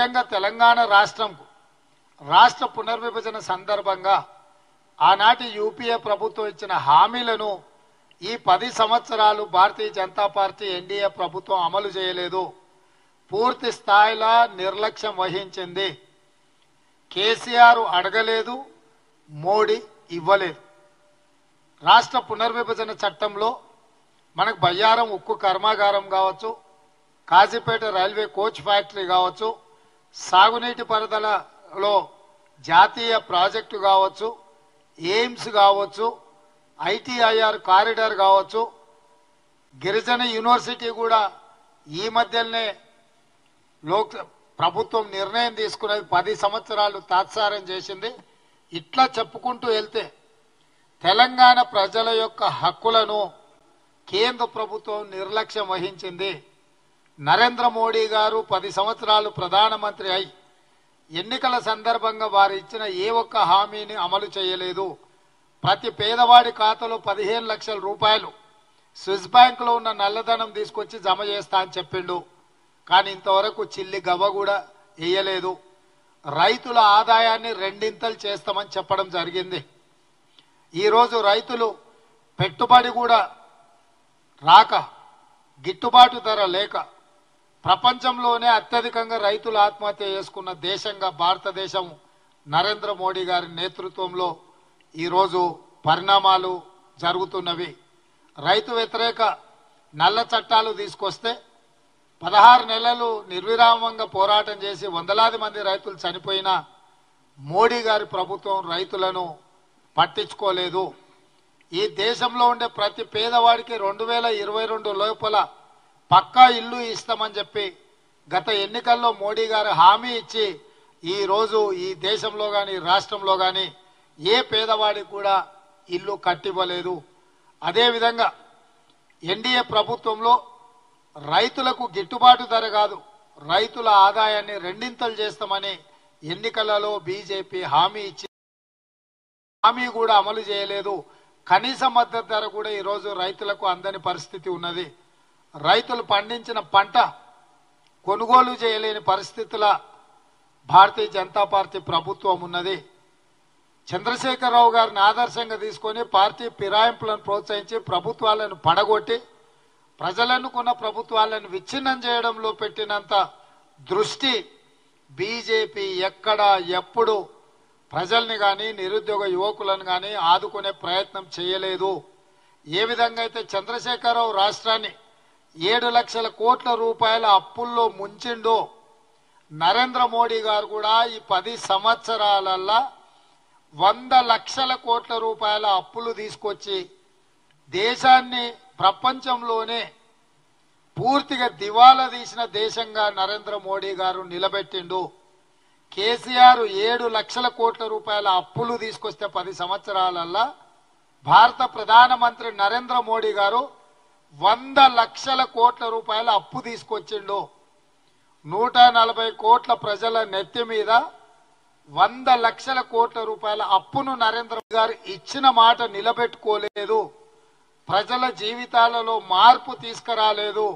ముఖ్యంగా తెలంగాణ రాష్ట్ర పునర్విభజన సందర్భంగా ఆనాటి యూపీఏ ప్రభుత్వం ఇచ్చిన హామీలను ఈ 10 సంవత్సరాలు భారతీయ జనతా పార్టీ ఎన్డీఏ ప్రభుత్వం అమలు చేయలేదు. పూర్తి స్థాయిలో నిర్లక్ష్యం వహించింది. కేసీఆర్ అడగలేదు, మోడీ ఇవ్వలేదు. రాష్ట్ర పునర్విభజన చట్టంలో మనకు బయ్యారం ఉక్కు కర్మాగారం కావచ్చు, కాజీపేట రైల్వే కోచ్ ఫ్యాక్టరీ కావచ్చు, సాగునీటి పారుదలలో జాతీయ ప్రాజెక్టు కావచ్చు, ఎయిమ్స్ కావచ్చు, ఐటీఐఆర్ కారిడార్ కావచ్చు, గిరిజన యూనివర్సిటీ కూడా ఈ మధ్యనే ప్రభుత్వం నిర్ణయం తీసుకున్నది 10 సంవత్సరాలు తాత్సారం చేసింది. ఇట్లా చెప్పుకుంటూ వెళ్తే తెలంగాణ ప్రజల యొక్క హక్కులను కేంద్ర ప్రభుత్వం నిర్లక్ష్యం వహించింది. నరేంద్ర మోడీ గారు 10 సంవత్సరాలు ప్రధానమంత్రి అయి ఎన్నికల సందర్భంగా వారు ఇచ్చిన ఏ ఒక్క హామీని అమలు చేయలేదు. ప్రతి పేదవాడి ఖాతాలో 15 లక్షల రూపాయలు స్విస్ బ్యాంకులో ఉన్న నల్లధనం తీసుకొచ్చి జమ చేస్తా అని చెప్పిండు. కానీ ఇంతవరకు చిల్లి గవ్వ కూడా వేయలేదు. రైతుల ఆదాయాన్ని 2 చేస్తామని చెప్పడం జరిగింది. ఈరోజు రైతులు పెట్టుబడి కూడా రాక, గిట్టుబాటు ధర లేక ప్రపంచంలోనే అత్యధికంగా రైతులు ఆత్మహత్య చేసుకున్న దేశంగా భారతదేశం నరేంద్ర మోడీ గారి నేతృత్వంలో ఈరోజు పరిణామాలు జరుగుతున్నవి. రైతు వ్యతిరేక నల్ల చట్టాలు తీసుకొస్తే 16 నెలలు నిర్విరామంగా పోరాటం చేసి వందలాది మంది రైతులు చనిపోయినా మోడీ గారి ప్రభుత్వం రైతులను పట్టించుకోలేదు. ఈ దేశంలో ఉండే ప్రతి పేదవాడికి 2022 లోపల పక్కా ఇల్లు ఇస్తామని చెప్పి గత ఎన్నికల్లో మోడీ గారు హామీ ఇచ్చి ఈరోజు ఈ దేశంలో కానీ రాష్ట్రంలో కానీ ఏ పేదవాడికి కూడా ఇల్లు కట్టివ్వలేదు. అదేవిధంగా ఎన్డీఏ ప్రభుత్వంలో రైతులకు గిట్టుబాటు ధర కాదు, రైతుల ఆదాయాన్ని 2 చేస్తామని ఎన్నికలలో బీజేపీ హామీ ఇచ్చి హామీ కూడా అమలు చేయలేదు. కనీస మద్దతు ధర కూడా ఈరోజు రైతులకు అందని పరిస్థితి ఉన్నది. రైతులు పండించిన పంట కొనుగోలు చేయలేని పరిస్థితుల భారతీయ జనతా పార్టీ ప్రభుత్వం ఉన్నది. చంద్రశేఖరరావు గారిని ఆదర్శంగా తీసుకొని పార్టీ ఫిరాయింపులను ప్రోత్సహించి ప్రభుత్వాలను పడగొట్టి ప్రజలను కొన్న ప్రభుత్వాలను విచ్ఛిన్నం చేయడంలో పెట్టినంత దృష్టి బీజేపీ ఎక్కడ ఎప్పుడు ప్రజల్ని కానీ నిరుద్యోగ యువకులను కానీ ఆదుకునే ప్రయత్నం చేయలేదు. ఏ విధంగా అయితే చంద్రశేఖరరావు రాష్ట్రాన్ని 7 లక్షల కోట్ల రూపాయల అప్పుల్లో ముంచిండో నరేంద్ర మోడీ గారు కూడా ఈ 10 సంవత్సరాలల్లా 100 లక్షల కోట్ల రూపాయల అప్పులు తీసుకొచ్చి దేశాన్ని ప్రపంచంలోనే పూర్తిగా దివాలా తీసిన దేశంగా నరేంద్ర మోడీ గారు నిలబెట్టిండు. కేసీఆర్ 7 లక్షల కోట్ల రూపాయల అప్పులు తీసుకొస్తే 10 సంవత్సరాలల్లా భారత ప్రధానమంత్రి నరేంద్ర మోడీ గారు 100 లక్షల కోట్ల రూపాయల అప్పు తీసుకొచ్చిండు. 140 కోట్ల ప్రజల నెత్తి మీద 100 లక్షల కోట్ల రూపాయల అప్పును నరేంద్ర గారు ఇచ్చిన మాట నిలబెట్టుకోలేదు. ప్రజల జీవితాలలో మార్పు తీసుకురాలేదు.